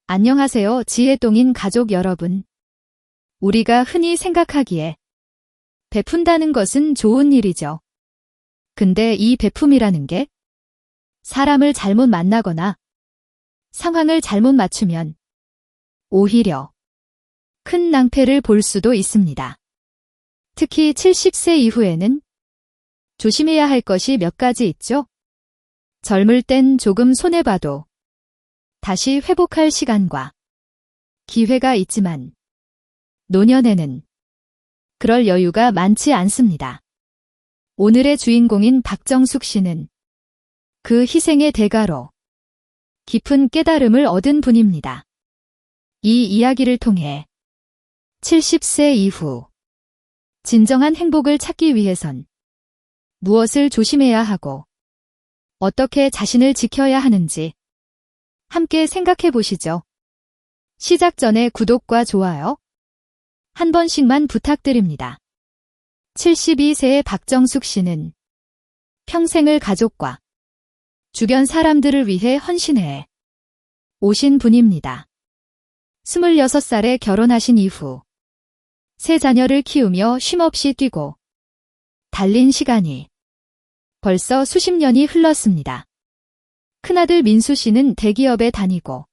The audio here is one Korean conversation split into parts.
안녕하세요, 지혜동인 가족 여러분. 우리가 흔히 생각하기에 베푼다는 것은 좋은 일이죠. 근데 이 베품이라는 게 사람을 잘못 만나거나 상황을 잘못 맞추면 오히려 큰 낭패를 볼 수도 있습니다. 특히 70세 이후에는 조심해야 할 것이 몇 가지 있죠. 젊을 땐 조금 손해봐도 다시 회복할 시간과 기회가 있지만 노년에는 그럴 여유가 많지 않습니다. 오늘의 주인공인 박정숙 씨는 그 희생의 대가로 깊은 깨달음을 얻은 분입니다. 이 이야기를 통해 70세 이후 진정한 행복을 찾기 위해선 무엇을 조심해야 하고 어떻게 자신을 지켜야 하는지 함께 생각해 보시죠. 시작 전에 구독과 좋아요 한 번씩만 부탁드립니다. 72세의 박정숙 씨는 평생을 가족과 주변 사람들을 위해 헌신해 오신 분입니다. 26살에 결혼하신 이후 세 자녀를 키우며 쉼없이 뛰고 달린 시간이 벌써 수십 년이 흘렀습니다. 큰아들 민수 씨는 대기업에 다니고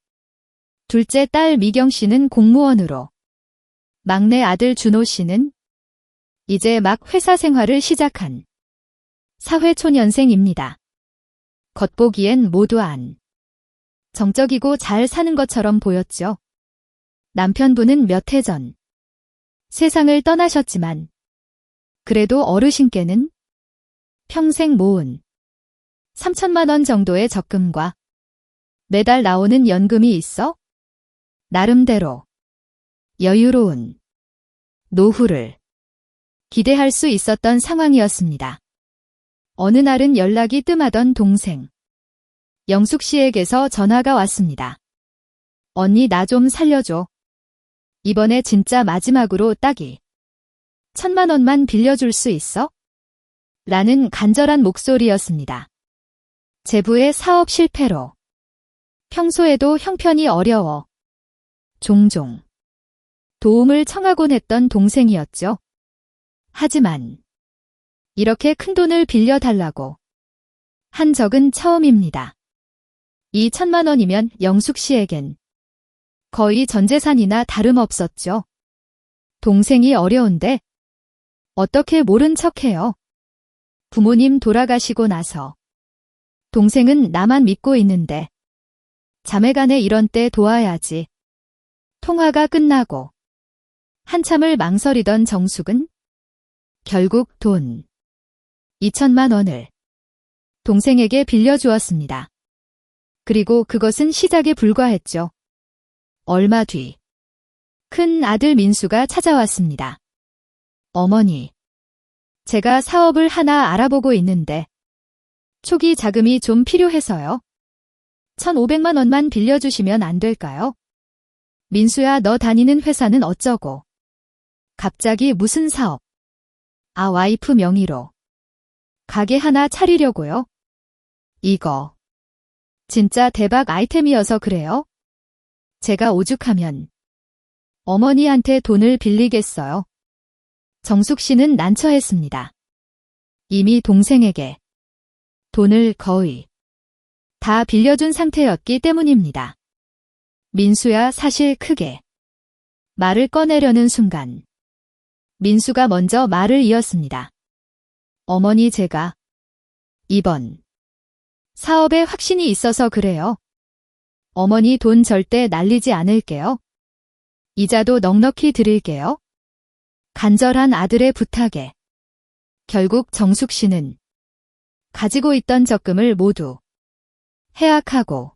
둘째 딸 미경 씨는 공무원으로 막내 아들 준호 씨는 이제 막 회사 생활을 시작한 사회초년생입니다. 겉보기엔 모두 정적이고 잘 사는 것처럼 보였죠. 남편분은 몇 해 전 세상을 떠나셨지만 그래도 어르신께는 평생 모은 3천만 원 정도의 적금과 매달 나오는 연금이 있어 나름대로 여유로운 노후를 기대할 수 있었던 상황이었습니다. 어느 날은 연락이 뜸하던 동생 영숙 씨에게서 전화가 왔습니다. 언니 나 좀 살려줘. 이번에 진짜 마지막으로 딱이 1,000만 원만 빌려줄 수 있어? 라는 간절한 목소리였습니다. 제부의 사업 실패로 평소에도 형편이 어려워 종종 도움을 청하곤 했던 동생이었죠. 하지만 이렇게 큰 돈을 빌려달라고 한 적은 처음입니다. 이 1,000만 원이면 영숙 씨에겐 거의 전 재산이나 다름없었죠. 동생이 어려운데 어떻게 모른 척해요. 부모님 돌아가시고 나서 동생은 나만 믿고 있는데 자매간에 이런 때 도와야지. 통화가 끝나고 한참을 망설이던 정숙은 결국 돈 2천만 원을 동생에게 빌려주었습니다. 그리고 그것은 시작에 불과했죠. 얼마 뒤 큰 아들 민수가 찾아왔습니다. 어머니, 제가 사업을 하나 알아보고 있는데 초기 자금이 좀 필요해서요. 1,500만 원만 빌려주시면 안 될까요? 민수야, 너 다니는 회사는 어쩌고? 갑자기 무슨 사업? 와이프 명의로 가게 하나 차리려고요. 이거 진짜 대박 아이템이어서 그래요. 제가 오죽하면 어머니한테 돈을 빌리겠어요. 정숙 씨는 난처했습니다. 이미 동생에게 돈을 거의 다 빌려준 상태였기 때문입니다. 민수야, 사실 크게 말을 꺼내려는 순간 민수가 먼저 말을 이었습니다. 어머니, 제가 이번 사업에 확신이 있어서 그래요. 어머니 돈 절대 날리지 않을게요. 이자도 넉넉히 드릴게요. 간절한 아들의 부탁에 결국 정숙 씨는 가지고 있던 적금을 모두 해약하고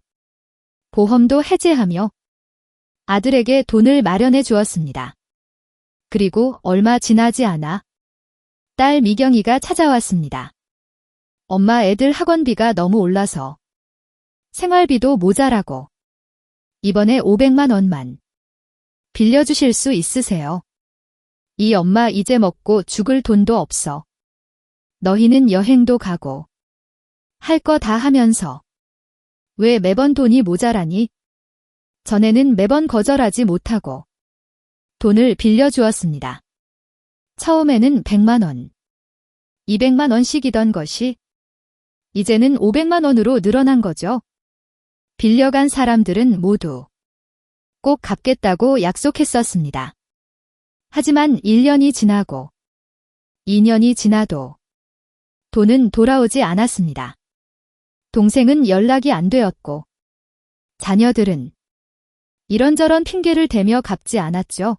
보험도 해지하며 아들에게 돈을 마련해 주었습니다. 그리고 얼마 지나지 않아 딸 미경이가 찾아왔습니다. 엄마, 애들 학원비가 너무 올라서 생활비도 모자라고 이번에 500만 원만 빌려주실 수 있으세요? 이 엄마 이제 먹고 죽을 돈도 없어. 너희는 여행도 가고 할 거 다 하면서 왜 매번 돈이 모자라니? 전에는 매번 거절하지 못하고 돈을 빌려주었습니다. 처음에는 100만 원, 200만 원씩이던 것이 이제는 500만 원으로 늘어난 거죠. 빌려간 사람들은 모두 꼭 갚겠다고 약속했었습니다. 하지만 1년이 지나고 2년이 지나도 돈은 돌아오지 않았습니다. 동생은 연락이 안 되었고 자녀들은 이런저런 핑계를 대며 갚지 않았죠.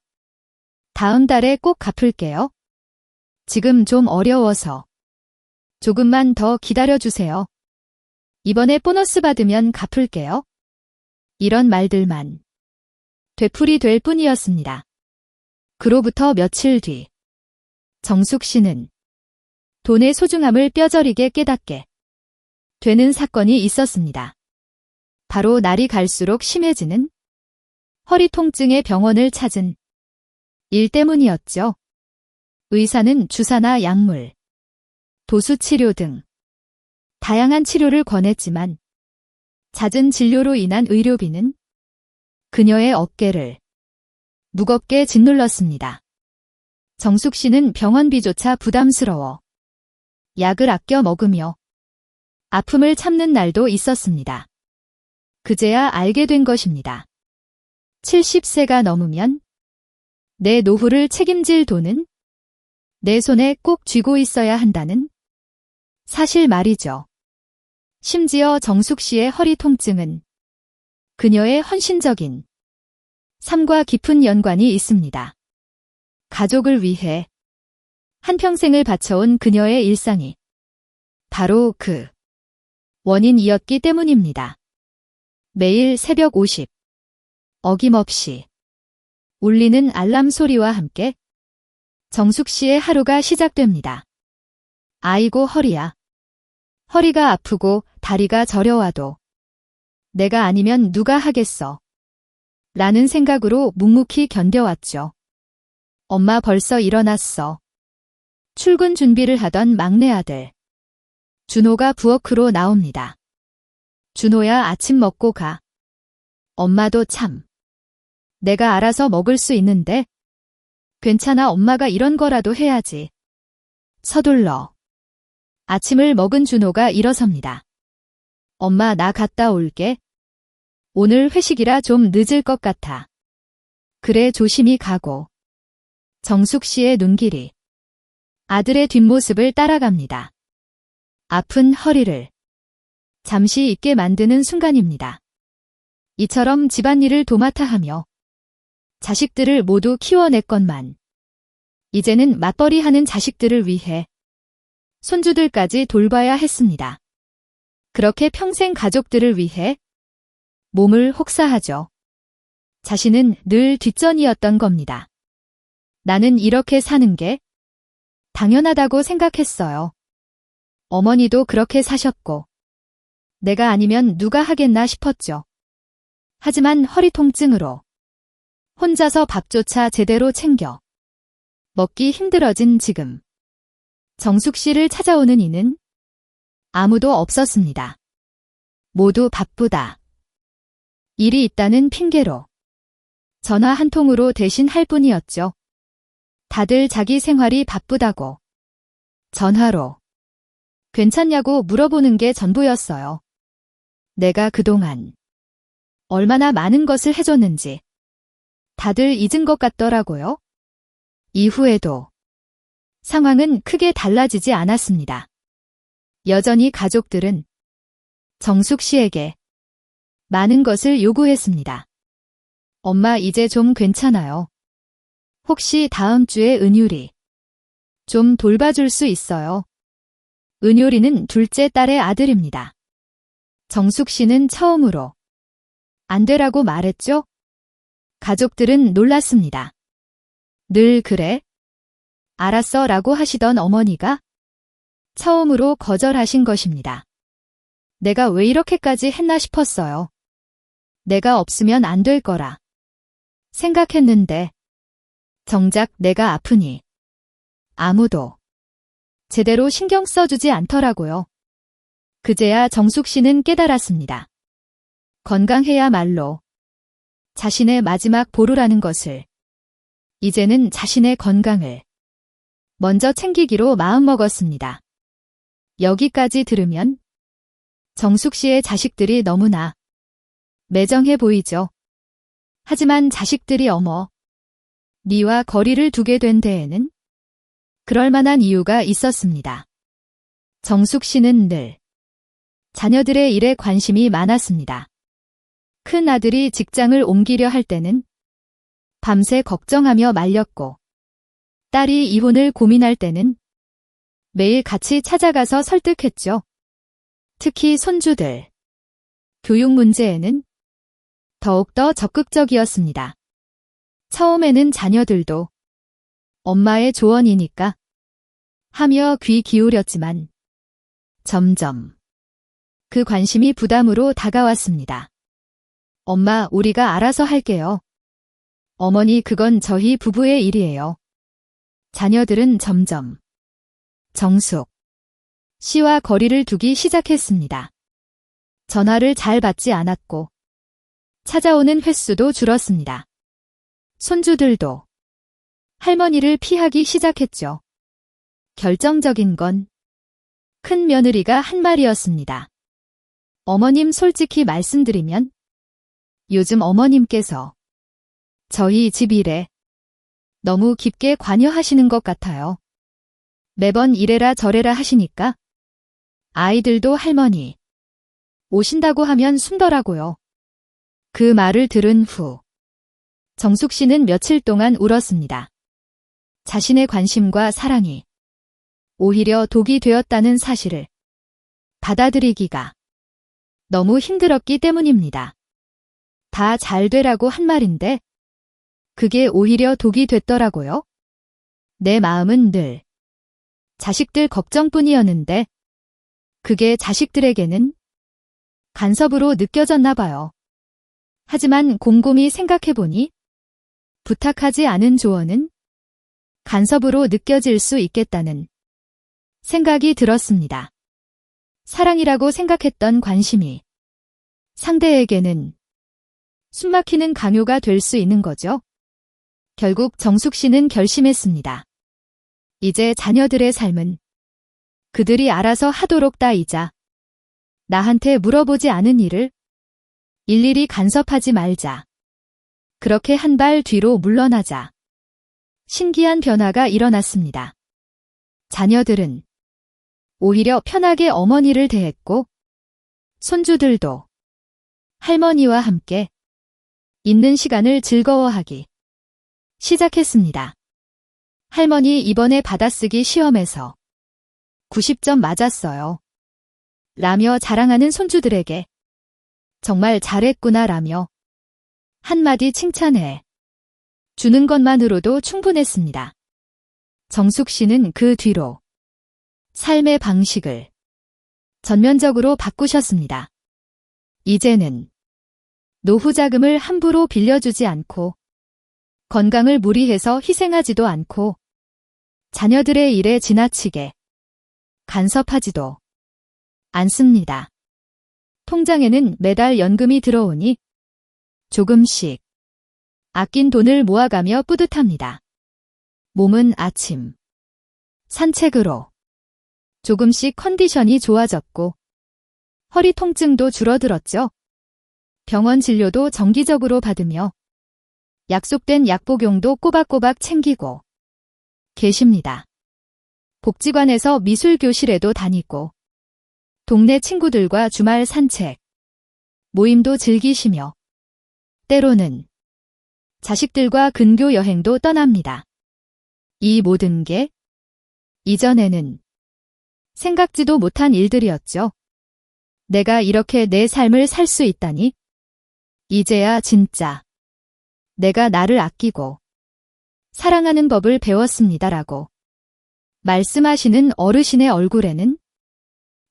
다음 달에 꼭 갚을게요. 지금 좀 어려워서 조금만 더 기다려주세요. 이번에 보너스 받으면 갚을게요. 이런 말들만 되풀이될 뿐이었습니다. 그로부터 며칠 뒤 정숙 씨는 돈의 소중함을 뼈저리게 깨닫게 되는 사건이 있었습니다. 바로 날이 갈수록 심해지는 허리 통증의 병원을 찾은 일 때문이었죠. 의사는 주사나 약물, 도수치료 등 다양한 치료를 권했지만 잦은 진료로 인한 의료비는 그녀의 어깨를 무겁게 짓눌렀습니다. 정숙 씨는 병원비조차 부담스러워 약을 아껴 먹으며 아픔을 참는 날도 있었습니다. 그제야 알게 된 것입니다. 70세가 넘으면 내 노후를 책임질 돈은 내 손에 꼭 쥐고 있어야 한다는 사실 말이죠. 심지어 정숙 씨의 허리 통증은 그녀의 헌신적인 삶과 깊은 연관이 있습니다. 가족을 위해 한평생을 바쳐온 그녀의 일상이 바로 그 원인이었기 때문입니다. 매일 새벽 50 어김없이 울리는 알람 소리와 함께 정숙 씨의 하루가 시작됩니다. 아이고 허리야. 허리가 아프고 다리가 저려와도 내가 아니면 누가 하겠어. 라는 생각으로 묵묵히 견뎌왔죠. 엄마 벌써 일어났어. 출근 준비를 하던 막내 아들 준호가 부엌으로 나옵니다. 준호야 아침 먹고 가. 엄마도 참. 내가 알아서 먹을 수 있는데. 괜찮아 엄마가 이런 거라도 해야지. 서둘러. 아침을 먹은 준호가 일어섭니다. 엄마 나 갔다 올게. 오늘 회식이라 좀 늦을 것 같아. 그래 조심히 가고. 정숙 씨의 눈길이 아들의 뒷모습을 따라갑니다. 아픈 허리를 잠시 잊게 만드는 순간입니다. 이처럼 집안일을 도맡아 하며 자식들을 모두 키워냈건만 이제는 맞벌이하는 자식들을 위해 손주들까지 돌봐야 했습니다. 그렇게 평생 가족들을 위해 몸을 혹사하죠. 자신은 늘 뒷전이었던 겁니다. 나는 이렇게 사는 게 당연하다고 생각했어요. 어머니도 그렇게 사셨고 내가 아니면 누가 하겠나 싶었죠. 하지만 허리 통증으로 혼자서 밥조차 제대로 챙겨 먹기 힘들어진 지금 정숙 씨를 찾아오는 이는 아무도 없었습니다. 모두 바쁘다. 일이 있다는 핑계로 전화 한 통으로 대신 할 뿐이었죠. 다들 자기 생활이 바쁘다고 전화로 괜찮냐고 물어보는 게 전부였어요. 내가 그동안 얼마나 많은 것을 해줬는지 다들 잊은 것 같더라고요. 이후에도 상황은 크게 달라지지 않았습니다. 여전히 가족들은 정숙 씨에게 많은 것을 요구했습니다. 엄마 이제 좀 괜찮아요. 혹시 다음 주에 은율이 좀 돌봐줄 수 있어요? 은율이는 둘째 딸의 아들입니다. 정숙 씨는 처음으로 안 되라고 말했죠? 가족들은 놀랐습니다. 늘 그래? 알았어 라고 하시던 어머니가 처음으로 거절하신 것입니다. 내가 왜 이렇게까지 했나 싶었어요. 내가 없으면 안 될 거라 생각했는데 정작 내가 아프니 아무도 제대로 신경 써주지 않더라고요. 그제야 정숙 씨는 깨달았습니다. 건강해야말로 자신의 마지막 보루라는 것을, 이제는 자신의 건강을 먼저 챙기기로 마음먹었습니다. 여기까지 들으면 정숙 씨의 자식들이 너무나 매정해 보이죠. 하지만 자식들이 어머니와 거리를 두게 된 데에는 그럴 만한 이유가 있었습니다. 정숙 씨는 늘 자녀들의 일에 관심이 많았습니다. 큰 아들이 직장을 옮기려 할 때는 밤새 걱정하며 말렸고, 딸이 이혼을 고민할 때는 매일 같이 찾아가서 설득했죠. 특히 손주들 교육 문제에는 더욱더 적극적이었습니다. 처음에는 자녀들도 엄마의 조언이니까 하며 귀 기울였지만 점점 그 관심이 부담으로 다가왔습니다. 엄마, 우리가 알아서 할게요. 어머니, 그건 저희 부부의 일이에요. 자녀들은 점점 정숙 씨와 거리를 두기 시작했습니다. 전화를 잘 받지 않았고 찾아오는 횟수도 줄었습니다. 손주들도 할머니를 피하기 시작했죠. 결정적인 건 큰 며느리가 한 말이었습니다. 어머님, 솔직히 말씀드리면 요즘 어머님께서 저희 집 일에 너무 깊게 관여하시는 것 같아요. 매번 이래라 저래라 하시니까 아이들도 할머니 오신다고 하면 숨더라고요. 그 말을 들은 후 정숙 씨는 며칠 동안 울었습니다. 자신의 관심과 사랑이 오히려 독이 되었다는 사실을 받아들이기가 너무 힘들었기 때문입니다. 다 잘 되라고 한 말인데 그게 오히려 독이 됐더라고요. 내 마음은 늘 자식들 걱정뿐이었는데 그게 자식들에게는 간섭으로 느껴졌나 봐요. 하지만 곰곰이 생각해보니 부탁하지 않은 조언은 간섭으로 느껴질 수 있겠다는 생각이 들었습니다. 사랑이라고 생각했던 관심이 상대에게는 숨막히는 강요가 될 수 있는 거죠. 결국 정숙 씨는 결심했습니다. 이제 자녀들의 삶은 그들이 알아서 하도록 따이자. 나한테 물어보지 않은 일을 일일이 간섭하지 말자. 그렇게 한 발 뒤로 물러나자. 신기한 변화가 일어났습니다. 자녀들은 오히려 편하게 어머니를 대했고 손주들도 할머니와 함께 있는 시간을 즐거워하기 시작했습니다. 할머니, 이번에 받아쓰기 시험에서 90점 맞았어요. 라며 자랑하는 손주들에게 정말 잘했구나 라며 한마디 칭찬해 주는 것만으로도 충분했습니다. 정숙 씨는 그 뒤로 삶의 방식을 전면적으로 바꾸셨습니다. 이제는 노후 자금을 함부로 빌려주지 않고 건강을 무리해서 희생하지도 않고 자녀들의 일에 지나치게 간섭하지도 않습니다. 통장에는 매달 연금이 들어오니 조금씩 아낀 돈을 모아가며 뿌듯합니다. 몸은 아침 산책으로 조금씩 컨디션이 좋아졌고 허리 통증도 줄어들었죠. 병원 진료도 정기적으로 받으며 약속된 약 복용도 꼬박꼬박 챙기고 계십니다. 복지관에서 미술교실에도 다니고 동네 친구들과 주말 산책, 모임도 즐기시며 때로는 자식들과 근교 여행도 떠납니다. 이 모든 게 이전에는 생각지도 못한 일들이었죠. 내가 이렇게 내 삶을 살 수 있다니 이제야 진짜 내가 나를 아끼고 사랑하는 법을 배웠습니다라고 말씀하시는 어르신의 얼굴에는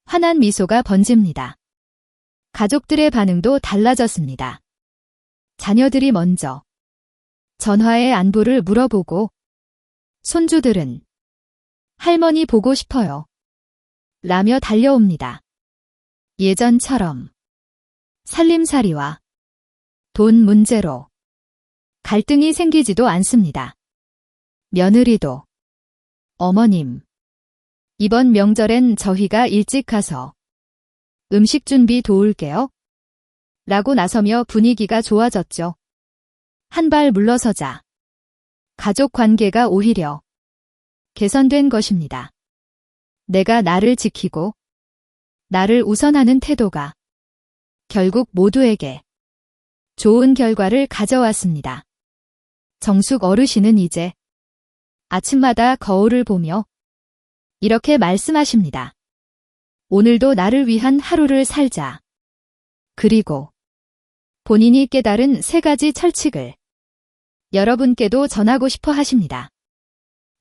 환한 미소가 번집니다. 가족들의 반응도 달라졌습니다. 자녀들이 먼저 전화에 안부를 물어보고 손주들은 할머니 보고 싶어요. 라며 달려옵니다. 예전처럼 살림살이와 돈 문제로 갈등이 생기지도 않습니다. 며느리도 어머님, 이번 명절엔 저희가 일찍 가서 음식 준비 도울게요. 라고 나서며 분위기가 좋아졌죠. 한 발 물러서자 가족 관계가 오히려 개선된 것입니다. 내가 나를 지키고 나를 우선하는 태도가 결국 모두에게 좋은 결과를 가져왔습니다. 정숙 어르신은 이제 아침마다 거울을 보며 이렇게 말씀하십니다. 오늘도 나를 위한 하루를 살자. 그리고 본인이 깨달은 3가지 철칙을 여러분께도 전하고 싶어 하십니다.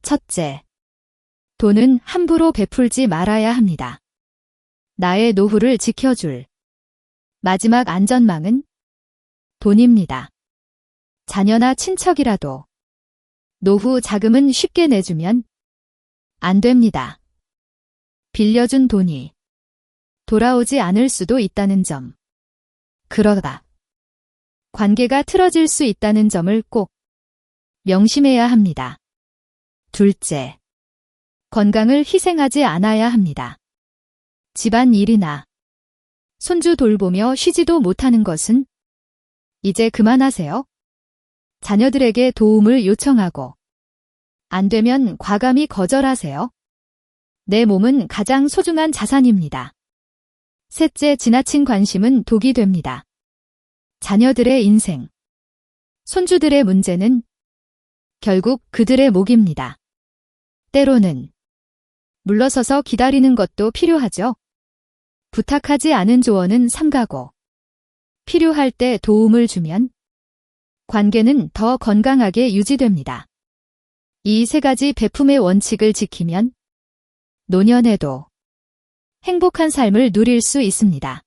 첫째, 돈은 함부로 베풀지 말아야 합니다. 나의 노후를 지켜줄 마지막 안전망은 돈입니다. 자녀나 친척이라도 노후 자금은 쉽게 내주면 안 됩니다. 빌려준 돈이 돌아오지 않을 수도 있다는 점. 그러다 관계가 틀어질 수 있다는 점을 꼭 명심해야 합니다. 둘째, 건강을 희생하지 않아야 합니다. 집안 일이나 손주 돌보며 쉬지도 못하는 것은 이제 그만하세요. 자녀들에게 도움을 요청하고 안 되면 과감히 거절하세요. 내 몸은 가장 소중한 자산입니다. 셋째, 지나친 관심은 독이 됩니다. 자녀들의 인생, 손주들의 문제는 결국 그들의 몫입니다. 때로는 물러서서 기다리는 것도 필요하죠. 부탁하지 않은 조언은 삼가고 필요할 때 도움을 주면 관계는 더 건강하게 유지됩니다. 이 3가지 베품의 원칙을 지키면 노년에도 행복한 삶을 누릴 수 있습니다.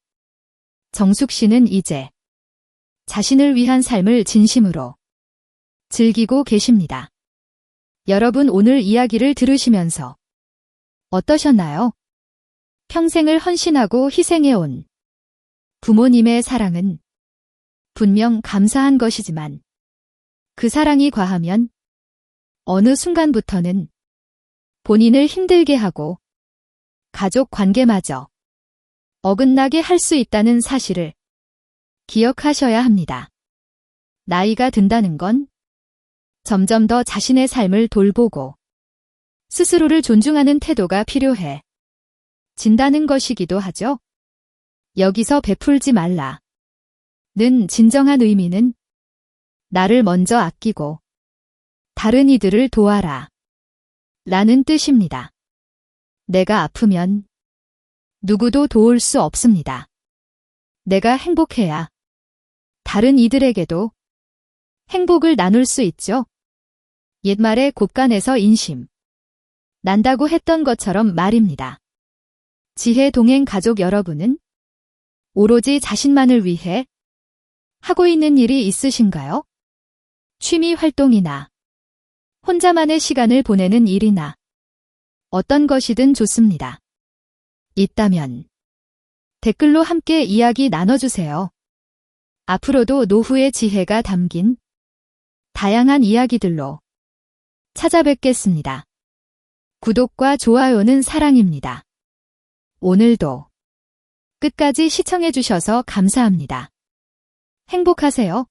정숙 씨는 이제 자신을 위한 삶을 진심으로 즐기고 계십니다. 여러분 오늘 이야기를 들으시면서 어떠셨나요? 평생을 헌신하고 희생해온 부모님의 사랑은 분명 감사한 것이지만 그 사랑이 과하면 어느 순간부터는 본인을 힘들게 하고 가족 관계마저 어긋나게 할 수 있다는 사실을 기억하셔야 합니다. 나이가 든다는 건 점점 더 자신의 삶을 돌보고 스스로를 존중하는 태도가 필요해 진다는 것이기도 하죠. 여기서 베풀지 말라. 는 진정한 의미는 나를 먼저 아끼고 다른 이들을 도와라. 라는 뜻입니다. 내가 아프면 누구도 도울 수 없습니다. 내가 행복해야 다른 이들에게도 행복을 나눌 수 있죠. 옛말에 곳간에서 인심 난다고 했던 것처럼 말입니다. 지혜 동행 가족 여러분은 오로지 자신만을 위해 하고 있는 일이 있으신가요? 취미 활동이나 혼자만의 시간을 보내는 일이나 어떤 것이든 좋습니다. 있다면 댓글로 함께 이야기 나눠주세요. 앞으로도 노후의 지혜가 담긴 다양한 이야기들로 찾아뵙겠습니다. 구독과 좋아요는 사랑입니다. 오늘도 끝까지 시청해주셔서 감사합니다. 행복하세요.